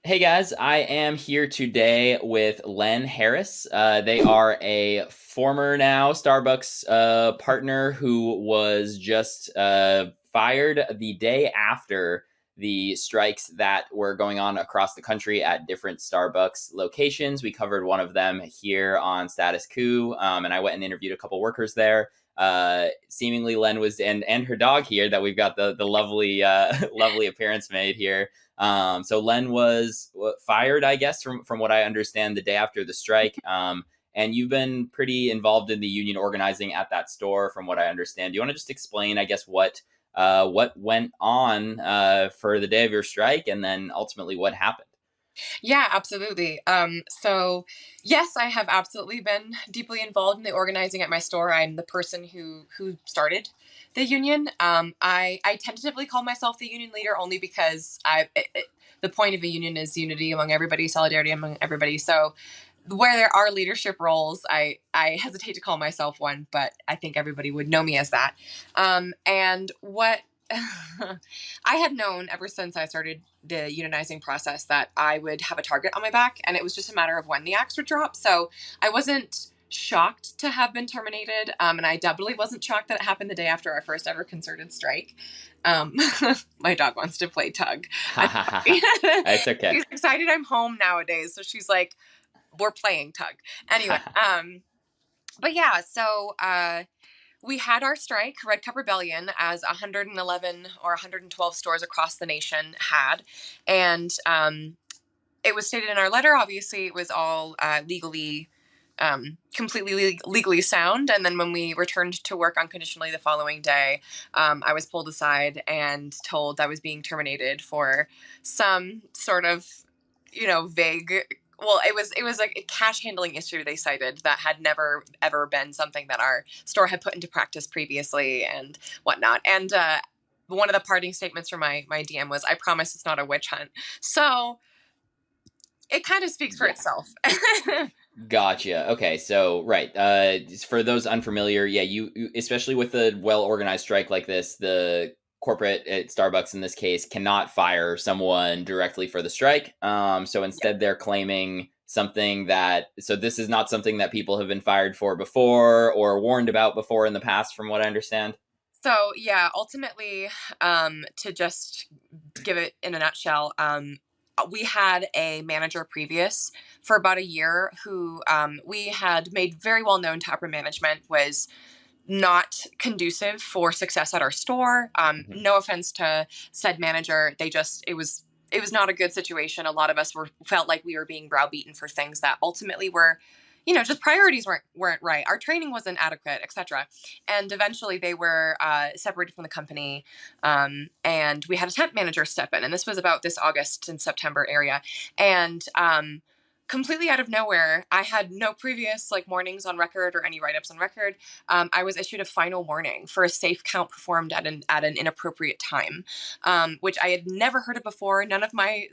Hey guys, I am here today with Len Harris. They are a former now Starbucks partner who was just fired the day after the strikes that were going on across the country at different Starbucks locations. We covered one of them here on Status Coup, and I went and interviewed a couple workers there. Seemingly Len was and her dog here that we've got the lovely lovely appearance made here. So Len was fired, I guess, from what I understand, the day after the strike. And you've been pretty involved in the union organizing at that store, from what I understand. Do you want to just explain, I guess, what went on for the day of your strike, and then ultimately what happened? Yeah, absolutely. So yes, I have absolutely been deeply involved in the organizing at my store. I'm the person who started the union. I tentatively call myself the union leader only because the point of a union is unity among everybody, solidarity among everybody. So where there are leadership roles, I hesitate to call myself one, but I think everybody would know me as that. And what I had known ever since I started the unionizing process that I would have a target on my back, and it was just a matter of when the axe would drop. So I wasn't shocked to have been terminated, and I doubly wasn't shocked that it happened the day after our first ever concerted strike. Um, my dog wants to play tug. Ha I'm ha ha sorry. ha. It's okay. She's excited I'm home nowadays, so she's like, "We're playing tug." Anyway, but yeah, so we had our strike, Red Cup Rebellion, as 111 or 112 stores across the nation had. And it was stated in our letter. Obviously, it was all legally, completely legally sound. And then when we returned to work unconditionally the following day, I was pulled aside and told I was being terminated for some sort of, vague, well, it was like a cash handling issue they cited that had never ever been something that our store had put into practice previously and whatnot. And one of the parting statements from my DM was, "I promise it's not a witch hunt." So it kind of speaks for Yeah. itself. Gotcha. Okay, so right. For those unfamiliar, yeah, especially with a well organized strike like this, the corporate at Starbucks in this case cannot fire someone directly for the strike. So Yeah. instead, they're claiming something that. So this is not something that people have been fired for before or warned about before in the past, from what I understand. So yeah, ultimately, to just give it in a nutshell, we had a manager previous for about a year who we had made very well known to upper management was not conducive for success at our store. Mhm. No offense to said manager, it was not a good situation. A lot of us felt like we were being browbeaten for things that ultimately were, just priorities weren't right. Our training wasn't adequate, etc. And eventually, they were separated from the company, and we had a temp manager step in. And this was about this August and September area, and completely out of nowhere, I had no previous like warnings on record or any write-ups on record. I was issued a final warning for a safe count performed at an inappropriate time, which I had never heard of before. None of my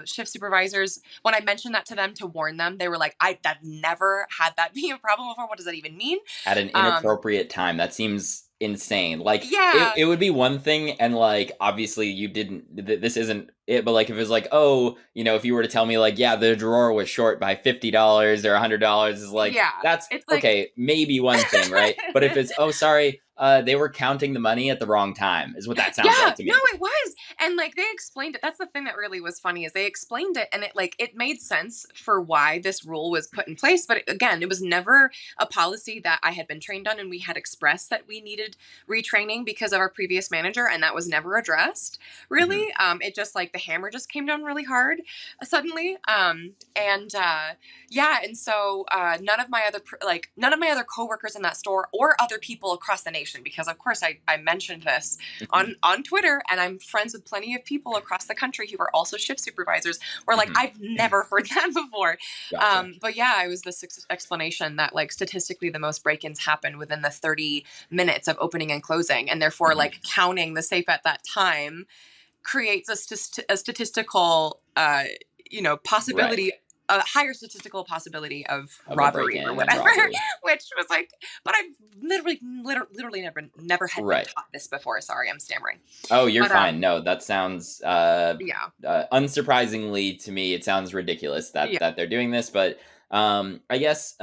shift supervisors, when I mentioned that to them to warn them, they were like, "I've never had that be a problem before. What does that even mean?" At an Um, inappropriate time. That seems insane. Like yeah, it would be one thing, and like obviously you didn't. This isn't it, but like if it was like, oh, if you were to tell me like, yeah, the drawer was short by $50 or $100, is like yeah. that's It's like okay, maybe one thing, right? But if it's oh, sorry, they were counting the money at the wrong time, is what that sounds Yeah, like to no, me. it was. And like they explained it. That's the thing that really was funny is they explained it and it made sense for why this rule was put in place, but again, it was never a policy that I had been trained on and we had expressed that we needed retraining because of our previous manager and that was never addressed. Hmm. Really. It just like the hammer just came down really hard suddenly. And Yeah, and so none of my other coworkers in that store or other people across the nation because of course I mentioned this on Twitter, and I'm friends with plenty of people across the country who are also shift supervisors. Were like, Hmm. I've never heard that before. Gotcha. But yeah, I was this explanation that like statistically the most break-ins happen within the 30 minutes of opening and closing, and therefore Hmm. like counting the safe at that time creates a statistical Right. possibility a higher statistical possibility of Of a robbery or break-in and whatever, robbery. which was like, but I've literally never had been Right. taught this before. Sorry, I'm stammering. Oh, you're But fine. No, that sounds yeah, unsurprisingly to me, it sounds ridiculous that yeah. they're doing this. But I guess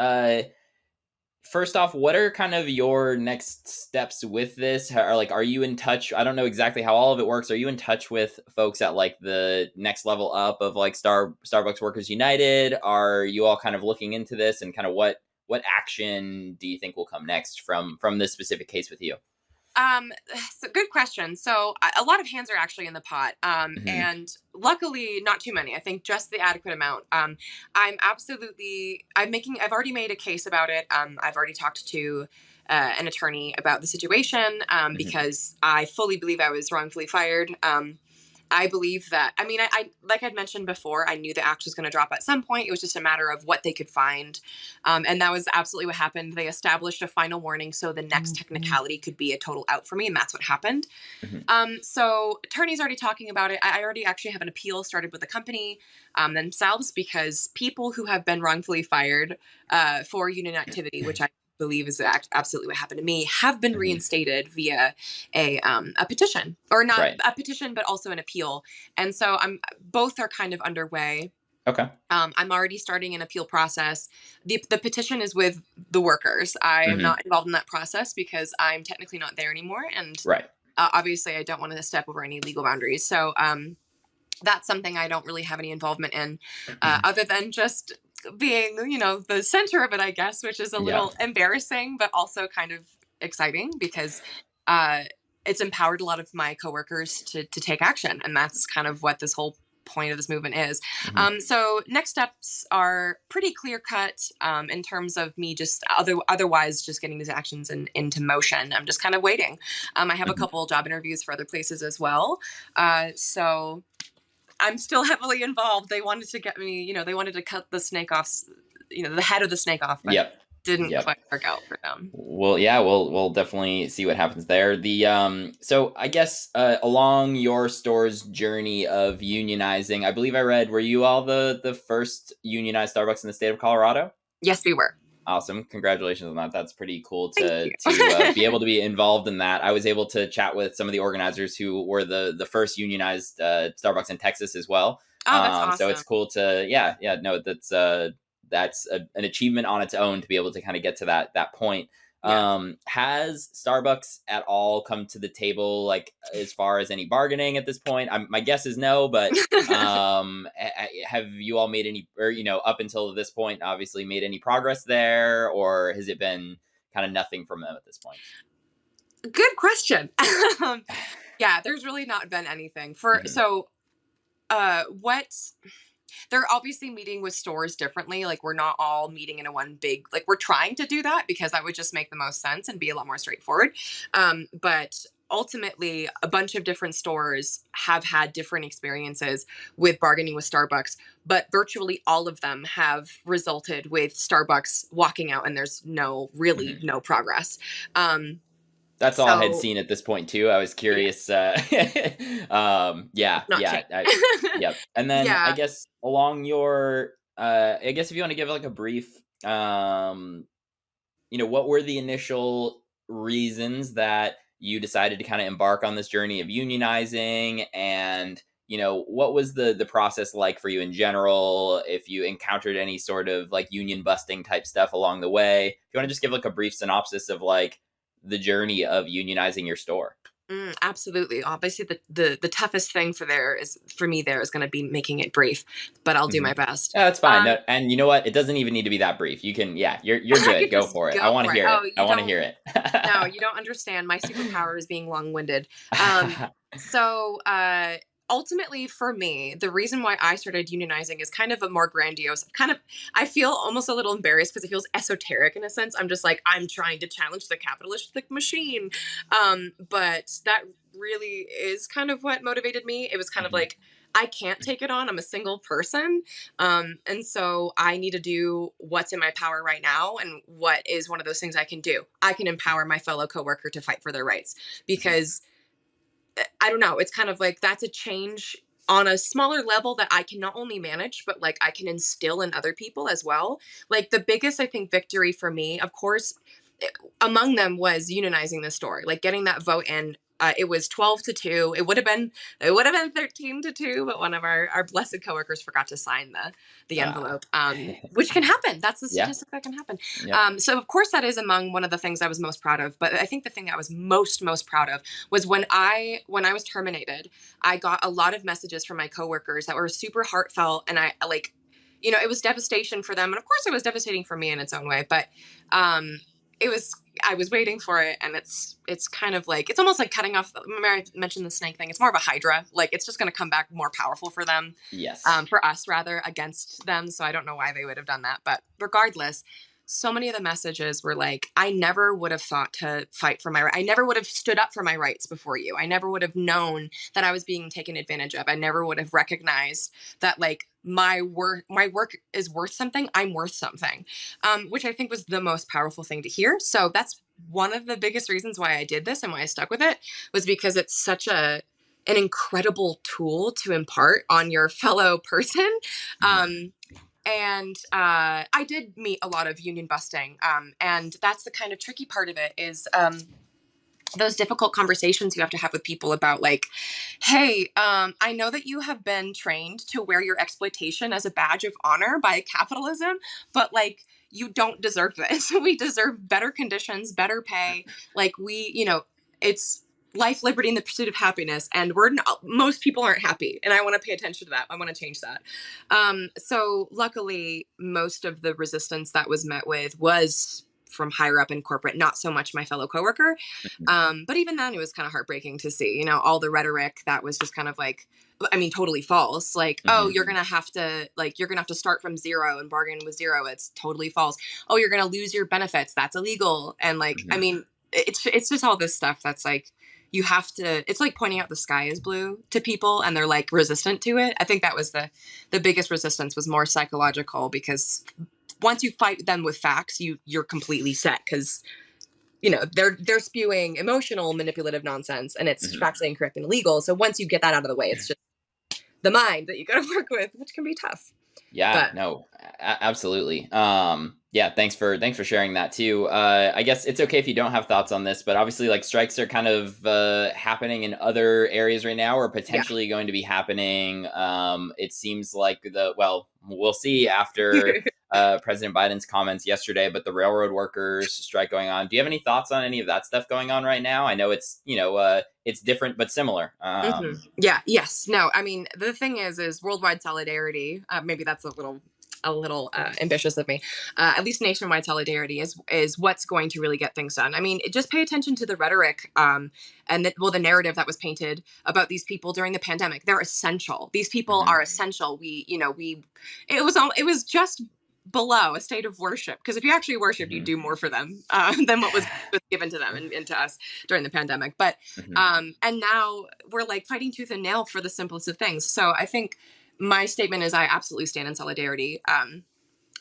first off, what are kind of your next steps with this? Or like, are you in touch? I don't know exactly how all of it works. Are you in touch with folks at like the next level up of like Starbucks Workers United? Are you all kind of looking into this, and kind of what action do you think will come next from this specific case with you? Um, so good question. So a lot of hands are actually in the pot, Hmm. and luckily not too many. I think just the adequate amount. I've already made a case about it. I've already talked to an attorney about the situation Hmm. because I fully believe I was wrongfully fired. I believe that, I mean, I like I'd mentioned before, I knew the axe was going to drop at some point. It was just a matter of what they could find. And that was absolutely what happened. They established a final warning so the next technicality could be a total out for me. And that's what happened. Hmm. So attorney's already talking about it. I already actually have an appeal started with the company themselves because people who have been wrongfully fired for union activity, which I believe is absolutely what happened to me, have been Hmm. reinstated via a petition, or not Right. a petition, but also an appeal. And so both are kind of underway. Okay. I'm already starting an appeal process. The petition is with the workers. I am Hmm. not involved in that process because I'm technically not there anymore, and Right. obviously I don't want to step over any legal boundaries. So that's something I don't really have any involvement in, other than just being, the center of it, I guess, which is a Yeah. little embarrassing, but also kind of exciting because uh, it's empowered a lot of my coworkers to take action, and that's kind of what this whole point of this movement is. Hmm. So next steps are pretty clear cut in terms of me just otherwise just getting these actions into motion. I'm just kind of waiting. I have a Hmm. couple job interviews for other places as well. So I'm still heavily involved. They wanted to get me, they wanted to cut the snake off, the head of the snake off, but Yep. didn't Yep. quite work out for them. Well, yeah, we'll definitely see what happens there. The so I guess along your store's journey of unionizing, I believe I read, were you all the first unionized Starbucks in the state of Colorado? Yes, we were. Awesome. Congratulations on that. That's pretty cool Thank to you. be able to be involved in that. I was able to chat with some of the organizers who were the first unionized Starbucks in Texas as well. Oh, that's So it's awesome. cool to no, that's an achievement on its own to be able to kind of get to that point. Yeah. Has Starbucks at all come to the table, like as far as any bargaining at this point? My guess is no, but have you all made any, or up until this point, obviously made any progress there, or has it been kind of nothing from them at this point? Good question. um, yeah, there's really not been anything for Hmm. so what they're obviously meeting with stores differently. Like we're not all meeting in a one big, like we're trying to do that because that would just make the most sense and be a lot more straightforward. But ultimately, a bunch of different stores have had different experiences with bargaining with Starbucks, but virtually all of them have resulted with Starbucks walking out and there's really Hmm. no progress. Um, That's all I had so seen at this point too. I was yeah, curious. Yeah, it's not yeah, changed. yep. And then I Yeah. guess along your, I guess if you want to give like a brief, what were the initial reasons that you decided to kind of embark on this journey of unionizing, and what was the process like for you in general, if you encountered any sort of like union busting type stuff along the way? If you want to just give like a brief synopsis of like the journey of unionizing your store. Absolutely. Obviously, the toughest thing for me there is going to be making it brief, but I'll do Hmm. my best. Yeah, that's fine. Um, No, and you know what? It doesn't even need to be that brief. You can, yeah, you're I good. could Go just for it. I go want to for it. hear it. Oh, I you want to don't. hear it. No, you don't understand. My superpower is being long-winded. Um, so ultimately, for me, the reason why I started unionizing is kind of a more grandiose. I feel almost a little embarrassed because it feels esoteric in a sense. I'm just like I'm trying to challenge the capitalistic machine, but that really is kind of what motivated me. It was kind of Mhm. like I can't take it on. I'm a single person. And so I need to do what's in my power right now. And what is one of those things I can do? I can empower my fellow coworker to fight for their rights Mhm. because I don't know. It's kind of like that's a change on a smaller level that I can not only manage, but like I can instill in other people as well. Like the biggest, I think, victory for me, of course, among them was unionizing the store, like getting that vote in. It was 12-2. It would have been 13-2, but one of our blessed coworkers forgot to sign the envelope, which can happen. That's the Yeah. statistic that can happen. Yep. So of course that is among one of the things I was most proud of. But I think the thing that I was most proud of was when I was terminated. I got a lot of messages from my coworkers that were super heartfelt, and I like, it was devastation for them, and of course it was devastating for me in its own way. But I was waiting for it, and it's kind of like, it's almost like cutting off. Remember I mentioned the snake thing? It's more of a hydra. Like it's just going to come back more powerful for them. Yes. For us rather, against them. So I don't know why they would have done that, but regardless, so many of the messages were like, I never would have thought to fight for my right. I never would have stood up for my rights before you. I never would have known that I was being taken advantage of. I never would have recognized that like my work is worth something. I'm worth something, which I think was the most powerful thing to hear. So that's one of the biggest reasons why I did this and why I stuck with it, was because it's such an incredible tool to impart on your fellow person. And I did meet a lot of union busting. And that's the kind of tricky part of it, is those difficult conversations you have to have with people about like, hey, I know that you have been trained to wear your exploitation as a badge of honor by capitalism, but like, you don't deserve this. We deserve better conditions, better pay. Like it's life, liberty, and the pursuit of happiness. And most people aren't happy. And I want to pay attention to that. I want to change that. So luckily, most of the resistance that was met with was from higher up in corporate, not so much my fellow coworker. But even then, it was kind of heartbreaking to see, all the rhetoric that was just kind of like, I mean, totally false. Like, oh, you're going to have to start from zero and bargain with zero. It's totally false. Oh, you're going to lose your benefits. That's illegal. And like, I mean, it's just all this stuff that's like, you have to, it's like pointing out the sky is blue to people and they're like resistant to it. I think that was the biggest resistance, was more psychological, because once you fight them with facts, you're completely set, because they're spewing emotional, manipulative nonsense, and it's factually incorrect and illegal. So once you get that out of the way, it's just the mind that you got to work with, which can be tough. Yeah, no, absolutely. Yeah, thanks for sharing that too. I guess it's okay if you don't have thoughts on this, but obviously like strikes are kind of happening in other areas right now, or potentially going to be happening. It seems like we'll see after President Biden's comments yesterday, but the railroad workers strike going on. Do you have any thoughts on any of that stuff going on right now? I know it's, it's different, but similar. Yeah. Yes. No, I mean, the thing is worldwide solidarity. Maybe that's a little ambitious of me. At least nationwide solidarity is what's going to really get things done. I mean, just pay attention to the rhetoric and the narrative that was painted about these people during the pandemic. They're essential. These people are essential. It was just below a state of worship, because if you actually worshiped, you do more for them than what was given to them and to us during the pandemic. But and now we're like fighting tooth and nail for the simplest of things. So I think my statement is I absolutely stand in solidarity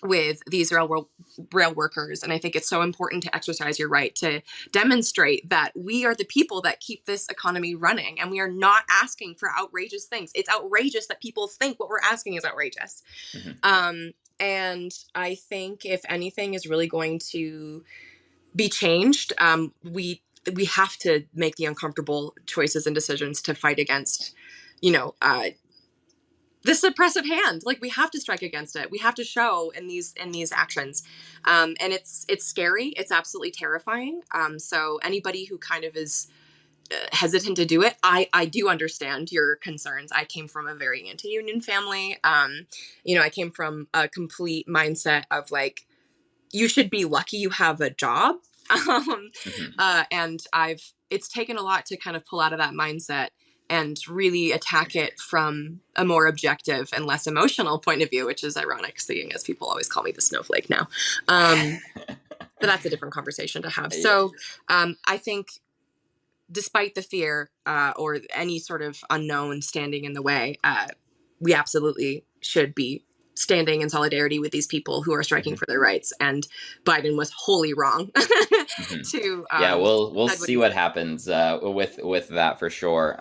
with these rail workers. And I think it's so important to exercise your right to demonstrate that we are the people that keep this economy running. And we are not asking for outrageous things. It's outrageous that people think what we're asking is outrageous. And I think if anything is really going to be changed, we have to make the uncomfortable choices and decisions to fight against, this oppressive hand. Like, we have to strike against it. We have to show in these actions. And it's scary. It's absolutely terrifying. So anybody who kind of is hesitant to do it, I do understand your concerns. I came from a very anti-union family. I came from a complete mindset of like, you should be lucky you have a job. And it's taken a lot to kind of pull out of that mindset and really attack it from a more objective and less emotional point of view, which is ironic, seeing as people always call me the snowflake now. But that's a different conversation to have. So I think despite the fear or any sort of unknown standing in the way, we absolutely should be standing in solidarity with these people who are striking for their rights. And Biden was wholly wrong to we'll see what happens with that for sure.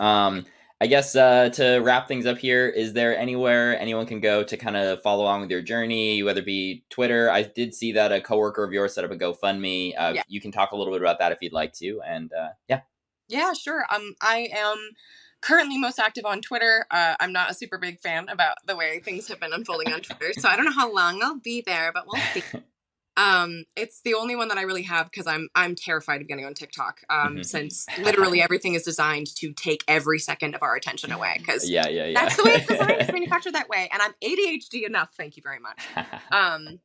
I guess to wrap things up here, is there anywhere anyone can go to kind of follow along with your journey, whether it be Twitter? I did see that a coworker of yours set up a GoFundMe. Yeah. You can talk a little bit about that if you'd like to. And yeah. Yeah, sure. I am currently most active on Twitter. I'm not a super big fan about the way things have been unfolding on Twitter, so I don't know how long I'll be there, but we'll see. It's the only one that I really have because I'm terrified of getting on TikTok. Since literally everything is designed to take every second of our attention away. Because yeah. that's the way it's designed. It's manufactured that way, and I'm ADHD enough. Thank you very much.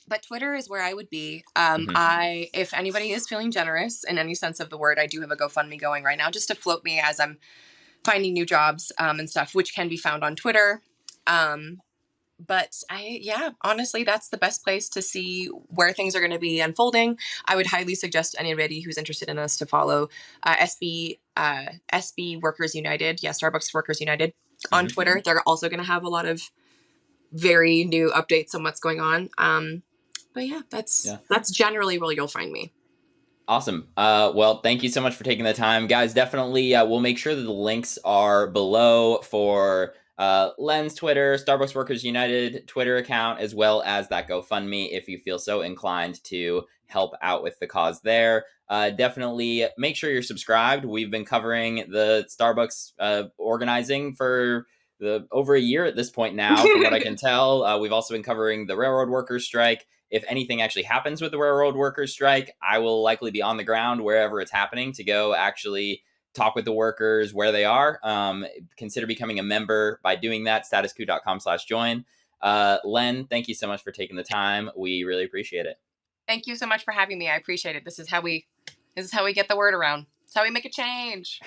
But Twitter is where I would be. If anybody is feeling generous in any sense of the word, I do have a GoFundMe going right now just to float me as I'm finding new jobs and stuff, which can be found on Twitter. But honestly, that's the best place to see where things are going to be unfolding. I would highly suggest anybody who's interested in this to follow SB Workers United. Yeah, Starbucks Workers United on Twitter. They're also going to have a lot of very new updates on what's going on. But yeah, that's generally where you'll find me. Awesome. Well, thank you so much for taking the time, guys. Definitely, we'll make sure that the links are below for Len's Twitter, Starbucks Workers United Twitter account, as well as that GoFundMe if you feel so inclined to help out with the cause there. Definitely make sure you're subscribed. We've been covering the Starbucks organizing for over a year at this point now, from what I can tell. We've also been covering the railroad workers strike. If anything actually happens with the railroad workers strike, I will likely be on the ground wherever it's happening to go actually talk with the workers where they are. Consider becoming a member by doing that. StatusCoup.com/join. Len, thank you so much for taking the time. We really appreciate it. Thank you so much for having me. I appreciate it. This is how we get the word around. It's how we make a change.